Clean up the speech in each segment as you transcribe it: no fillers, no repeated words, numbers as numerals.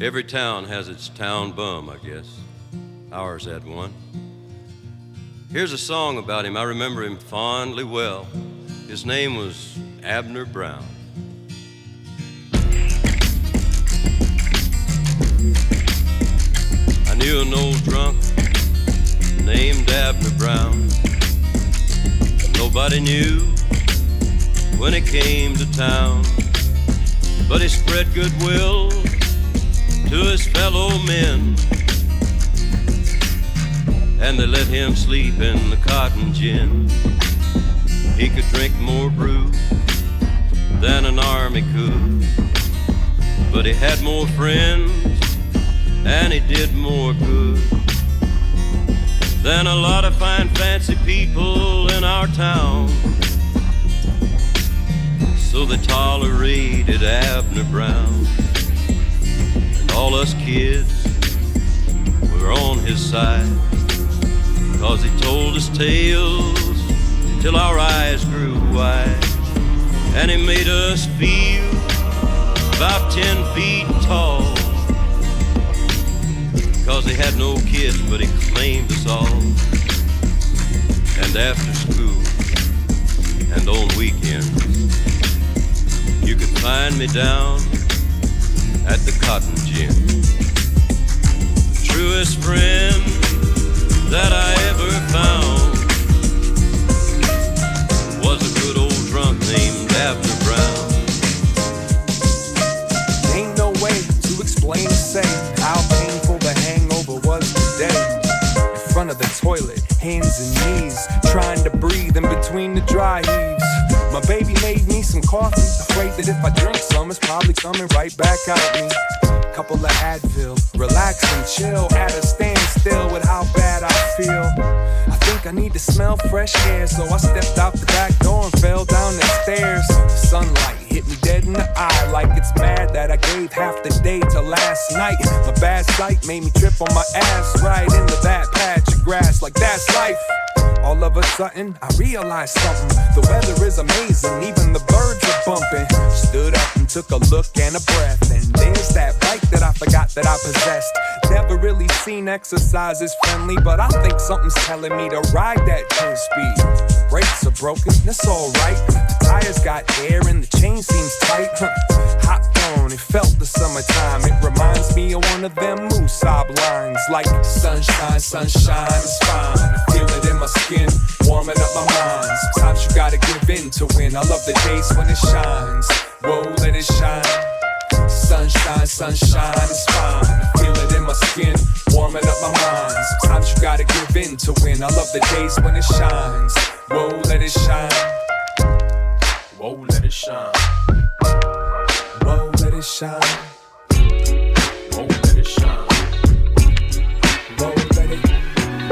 Every town has its town bum, I guess. Ours had one. Here's a song about him. I remember him fondly well. His name was Abner Brown. I knew an old drunk named Abner Brown. Nobody knew when he came to town, but he spread goodwill to his fellow men, and they let him sleep in the cotton gin. He could drink more brew than an army could, but he had more friends and he did more good than a lot of fine fancy people in our town. So they tolerated Abner Brown, and all us kids were on his side, 'cause he told us tales till our eyes grew wide, and he made us feel about 10 feet tall, 'cause he had no kids but he claimed us all. And after school and on weekends, you could find me down at the cotton gin. The truest friend that I ever found was a good old drunk named Abner Brown. Ain't no way to explain or say how painful the hangover was today. In front of the toilet, hands and knees, trying to breathe in between the dry heaves. My baby made me some coffee, afraid that if I drink some, it's probably coming right back out me. Couple of Advil, relax and chill at a standstill with how bad I feel. I think I need to smell fresh air, so I stepped out the back door and fell down the stairs. The sunlight hit me dead in the eye, like it's mad that I gave half the day to last night. My bad sight made me trip on my ass right in the bad patch of grass, like that's life. All of a sudden, I realized something. The weather is amazing, even the birds are bumping. Stood up and took a look and a breath, and there's that bike that I forgot that I possessed. Never really seen exercise as friendly, but I think something's telling me to ride that 10 speed. Brakes are broken, that's alright. The tires got air and the chain seems tight. Hopped on, it felt the summertime. It reminds me of one of them Aesop lines, like sunshine, sunshine is fine. I feel it in my skin, warming up my mind. Sometimes you gotta give in to win. I love the days when it shines. Whoa, let it shine. Sunshine, sunshine is fine. I feel it in my skin, warming up my mind. Sometimes you gotta give in to win. I love the days when it shines. Whoa, let it shine. Whoa, let it shine. Whoa, let it shine. Whoa, let it shine. Whoa, let it.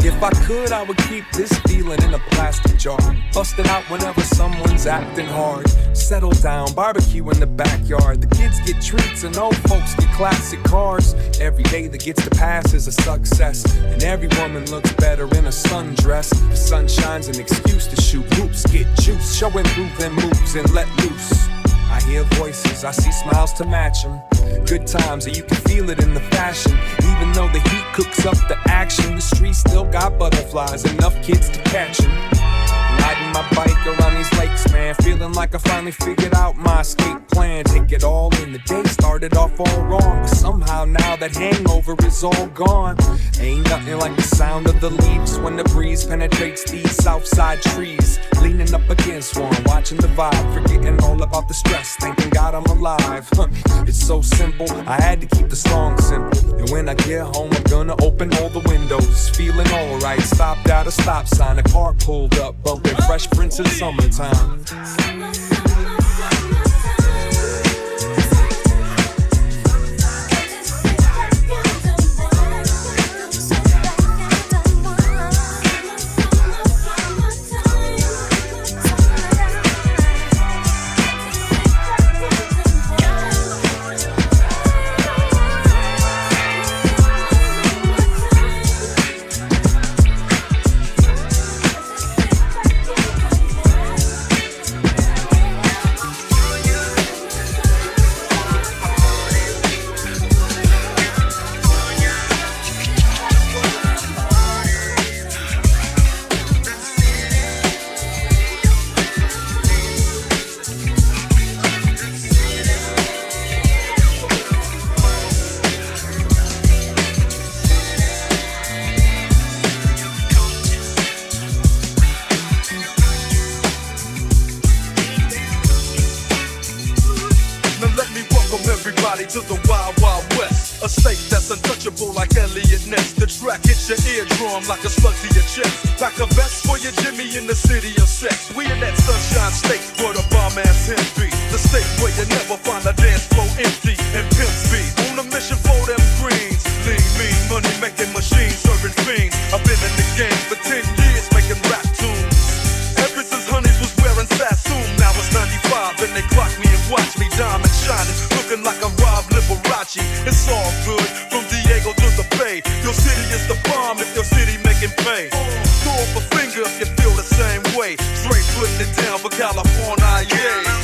If I could, I would keep this feeling in a plastic jar. Bust it out whenever someone's acting hard. Settle down, barbecue in the backyard. The kids get treats and old folks get classic cars. Every day that gets to pass is a success, and every woman looks better in a sundress. The sun shines an excuse to shoot hoops, get juice, showing through them moves and let loose. I hear voices, I see smiles to match them. Good times, and you can feel it in the fashion. Even though the heat cooks up the action, the streets still got butterflies, enough kids to catch them. Riding my bike around these lakes, man, feeling like I finally figured out my escape plan. Take it all in, the day started off all wrong, but somehow now that hangover is all gone. Ain't nothing like the sound of the leaves when the breeze penetrates these southside trees. Leaning up against one, watching the vibe, forgetting all about the stress, thanking God I'm alive. It's so simple, I had to keep the song simple. And when I get home, I'm gonna open all the windows, feeling alright. Stopped at a stop sign, a car pulled up, bumping Fresh Prince in summertime. Cali to the Wild Wild West. A state that's untouchable like Elliot Ness. The track hits your eardrum like a slug to your chest. Like a vest for your Gimme in the city of sex. We in that sunshine state where the bomb ass him be. The state where you never find a dance floor empty and pimp speed. On a mission for them greens. Lean, mean, money making machines, serving fiends. I've been in the game for 10 years making rap tunes. Ever since Honeys was wearing Sassoon. Now it's 95 and they clock me and watch me diamond shining. Looking like a Rob Liberace. It's all good from Diego to the Bay. Your city is the bomb if your city making pay. Throw up a finger if you feel the same way. Straight putting it down for California, yeah.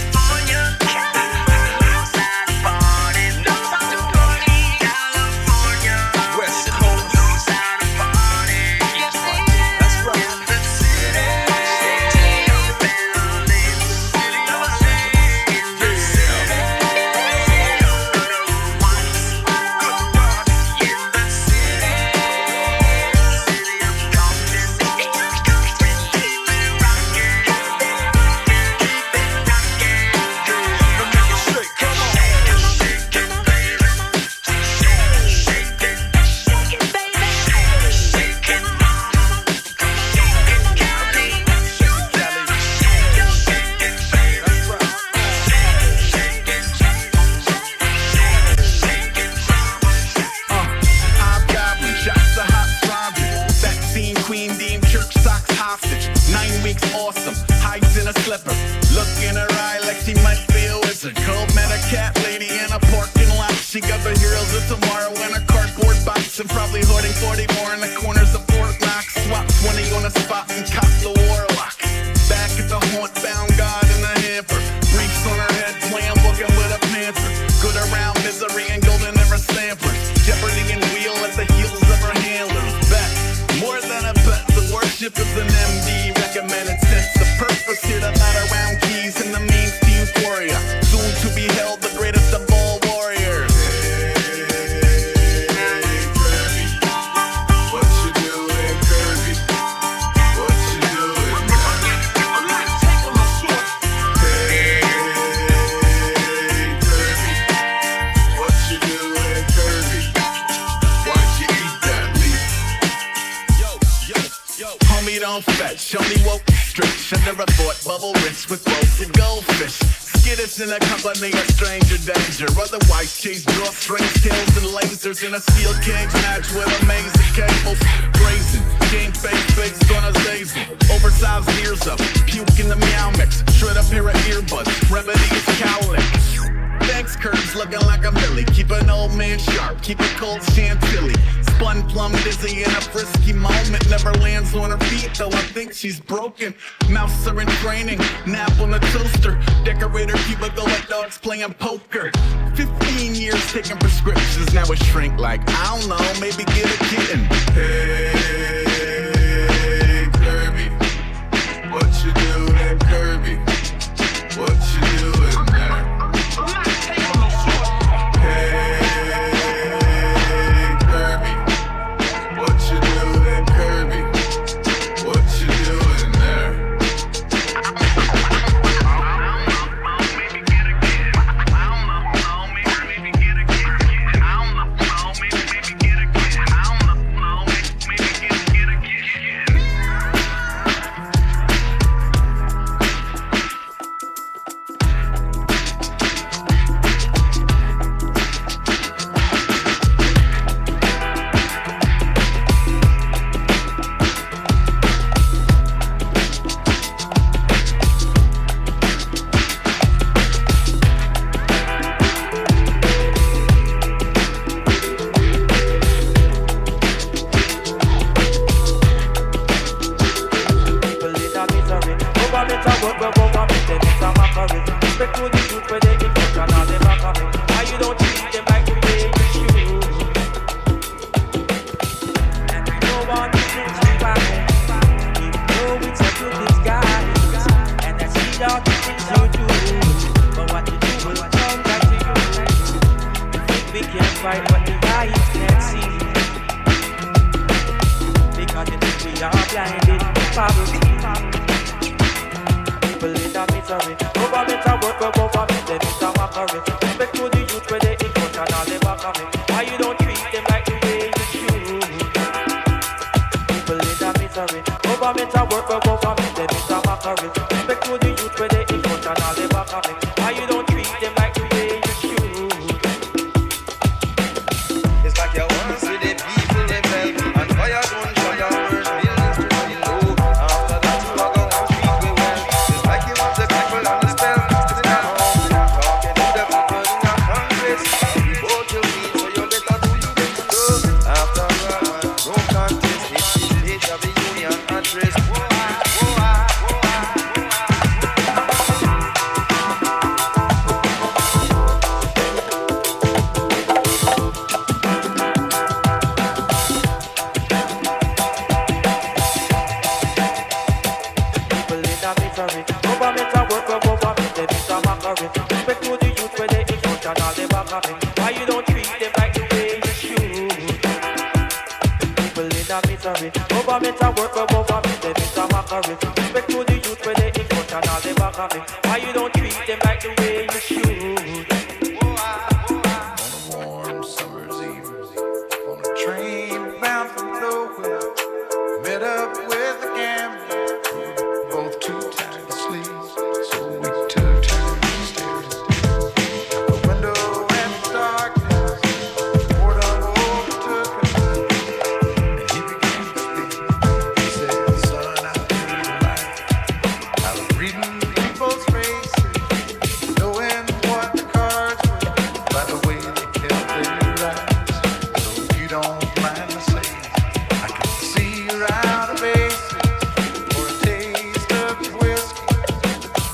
In a company of stranger danger. Otherwise chase drawstrings, tails and lasers in a steel cage match with amazing cables. Blazing, game face based on a zazel. Oversized ears up, puke in the meow mix. Shred up pair of earbuds, remedy is cowlick. Thanks curves looking like a Millie. Keep an old man sharp, keep it cold chantilly. Spun plum dizzy in a frisky moment. Never lands on her feet though I think she's broken. Mouse are in training, nap on the toaster. Decorator cubicle like dogs playing poker. 15 years taking prescriptions, now a shrink like I don't know, maybe get a kitten. Hey Kirby, what you doing Kirby? What you doing there? People in the misery, government a work, but government them is a mockery. Respect to the youth where they in front work for government, then it's a mockery. Respect to the youth where they in front and all the back of it. Why you don't treat them like the way you should? It's like you want to see the people rebel and fire don't show your word, buildings to be low. After that you are gonna treat me well. It's like you want the people on the spell, sitting at home, talking to the people in your Congress. Before you meet, so you better do you get to do. After that, no contest, it's the state of the union address. Government a work for government, then it's a mockery. Respect to the youth where they in front and all the back of it. Why you don't treat them like the way you should? People in a misery. Government a work for government, then it's a mockery. Respect to the youth where they in front and all the back of it. Why you don't treat them like the way you should? On a warm summer's eve, on a train bound from nowhere, met up with a gambler, both too tired to sleep, so we took turns staring out the window in the darkness. Boredom overtook us, and he began to speak. He said, "Son, I need a life." I was reading people's faces, knowing what the cards were by the way they kept their eyes. So if you don't mind me saying, I can see you're out of bases. For a taste of your whiskey,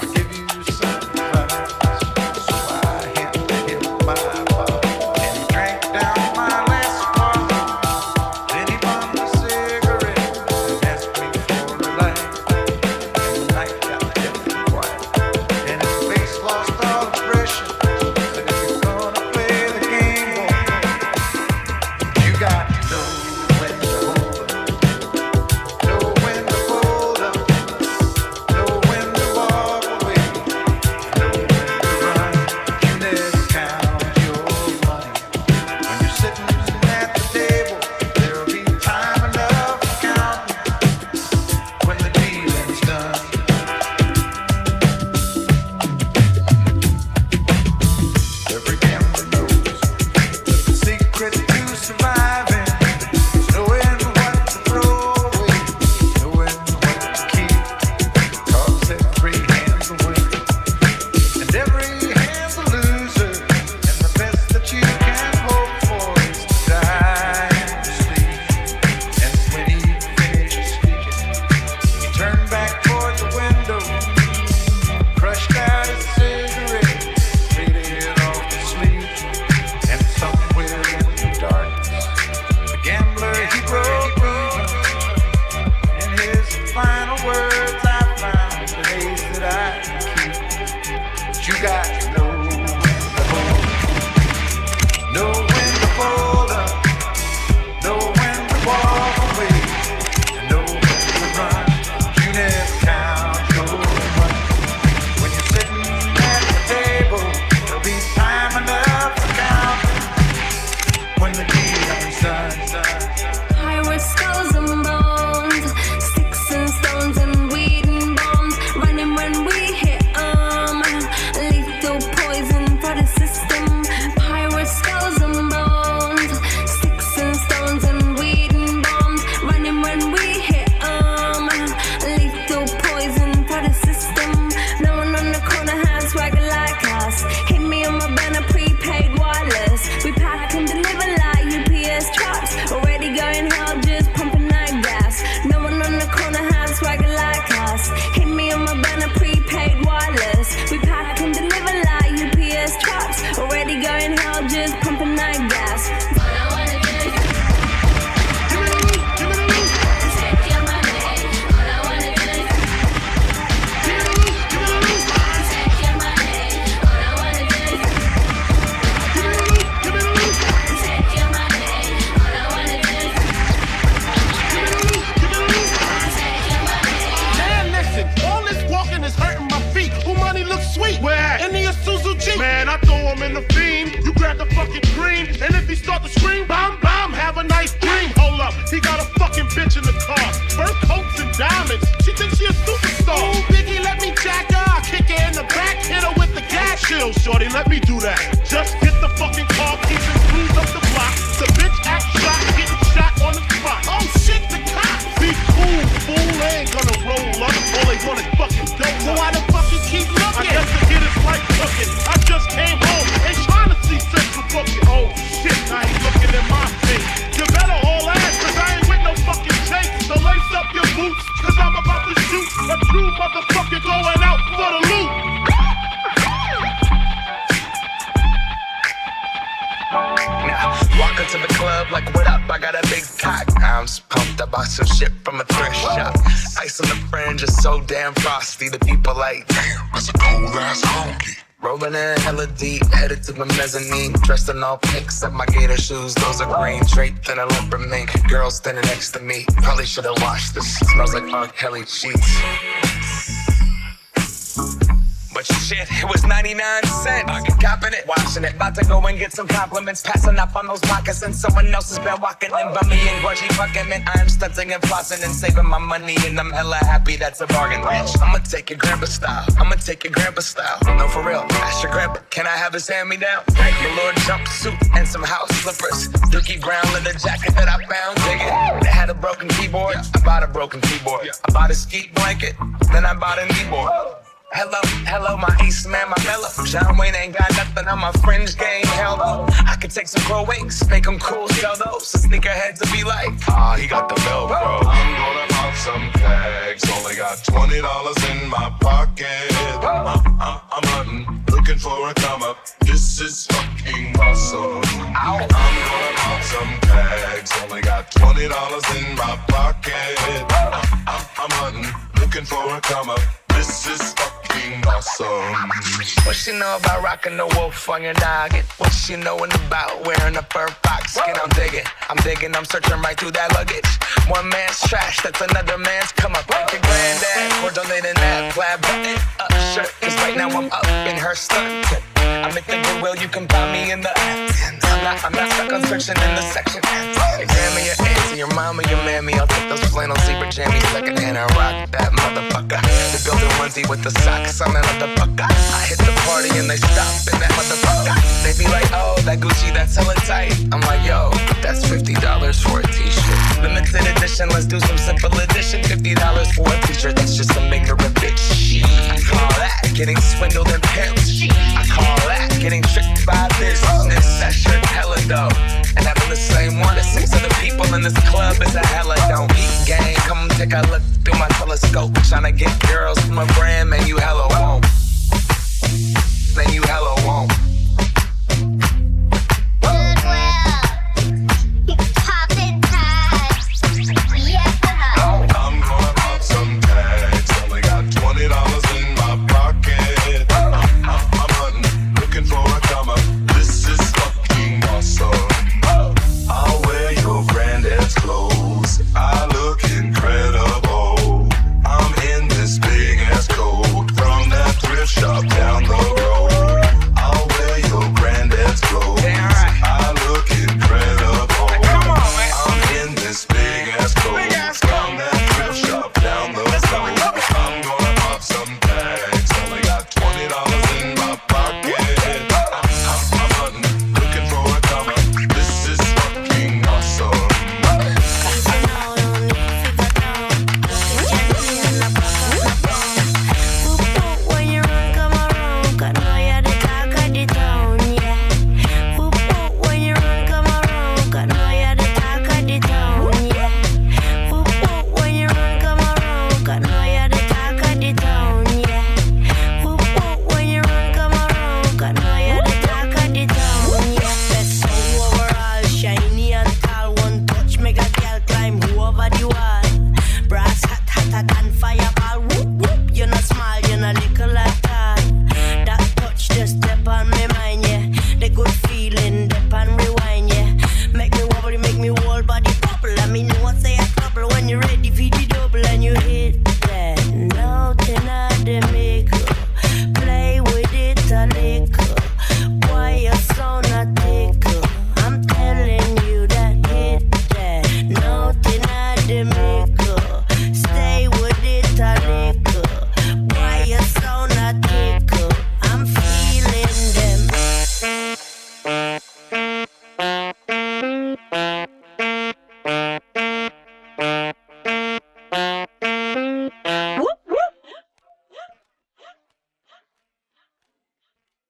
I'll give you some advice. So I handed him my bottle, and he drank down my last swallow. Then he bummed a cigarette and asked me for a light. And the night got deathly quiet, and his face lost all expression. Said, if you're gonna play the game, boy, you got to know when to hold up, know when to fold up, know when to walk away, know when to run. You never count your money. When you're sitting at the table, there'll be time enough for counting when the dealing's done. Every gambler knows that the secret to surviving is knowing what to throw away, knowing what to keep. 'Cause every hand's a winner, and every hand's a loser, and the best that you can hope for is to die in your sleep. And when he finished speaking, he turned back toward the window, crushed out his cigarette, laid it off to sleep. And somewhere in the darkness, the gambler he broke even. In his final words, I found an ace that I can keep. But you got to know when to hold, know when to fold up, know when to walk away, and know when to run. You never count your money. When you're sitting at the table, there'll be time enough for counting when the dealing's done. High with skulls and bones, sticks and stones and weed and bombs, running when we hit 'em. Lethal poison for the system. High with skulls and bones, sticks and stones and weed and bombs, running when we hit 'em. Lethal poison for the system. No one on the corner has swagger like us. Hit me on my banner, prepaid wireless. We pack and deliver like UPS trucks. Already going hell, just pumping that gas. No one on the corner has swagger like us. Hit me on my banner, prepaid wireless. We pack and deliver like UPS trucks. Already going hell, just pumping that gas. All I wanna do is take your money. All I wanna do is take your money. All I wanna do is take your money. All I wanna do is take your money. Man, listen, all this walking is hurting my feet. Who money looks sweet? Where? In the Isuzu Jeep. Man, I throw him in the fiend. You grab the fucking green, and if he start to scream, bam, bam, have a nice dream. Hold up, he got a fucking bitch in the car. Fur coats and diamonds. She thinks looking. I just came home, ain't trying to see Central booking. Oh shit, now he's looking at my face. You better all ass, cause I ain't with no fucking Jake. So lace up your boots, cause I'm about to shoot a true motherfucker going out for the loot. Now, walk into the club like, what up? I got a big cock. I'm just pumped. I bought some shit from a thrift shop. Ice on the fringe is so damn frosty. The people like, damn, that's a cold ass honky. Rolling in hella deep, headed to the mezzanine. Dressed in all pink, except my gator shoes. Those are green, draped in a leopard mink. Girl standing next to me, probably should've washed this. Smells like R. Kelly sheets. But shit, it was 99 cents. Copping it, washing it. About to go and get some compliments. Passing up on those moccasins. Someone else has been walking in by me and grudgy fucking men. I am stunting and flossing and saving my money. And I'm hella happy that's a bargain, bitch. I'ma take your grandpa style. I'ma take your grandpa style. No, for real, ask your grandpa. Can I have his hand-me-down? Velour jumpsuit and some house slippers. Dookie brown leather jacket that I found. Dig it. They had a broken keyboard. I bought a broken keyboard. I bought a ski blanket. Then I bought a kneeboard. Hello, my ace man, my mellow. John Wayne ain't got nothing on my fringe game, hell no. I could take some pro wings, make them cool, sell those. So sneakerheads will be like, he got the bell, bro. I'm gonna pop some tags, only got $20 in my pocket. I'm hunting, looking for a come up. This is fucking awesome. I'm gonna pop some tags, only got $20 in my pocket. I'm hunting, looking for a come up. This is fucking awesome. What she know about rocking the wolf on your noggin? What she knowin' about wearing a fur fox skin? I'm digging, I'm searching right through that luggage. One man's trash, that's another man's come up. Thank your granddad for donating that plaid button up shirt. Cause right now I'm up in her skirt. I'm at the Goodwill, you can buy me in the I'm not stuck on searching in the section. Your grandma, your auntie, your mama, your mammy. I'll take those flannel zebra jammies secondhand and rock that motherfucker. The building onesie with the socks on that motherfucker. I hit the party and they stop in that motherfucker. They be like, oh, that Gucci, that's hella tight. I'm like, yo, that's $50 for a t-shirt. Limited edition, let's do some simple edition. $50 for a t-shirt, that's just some ignorant bitch. I call that getting swindled and pimped. I call that getting tricked by business. That shirt hella dope. And having the same one as 6 other people in this club is a hella don't eat game. Come take a look through my telescope. Tryna get girls from a brand, man, you hella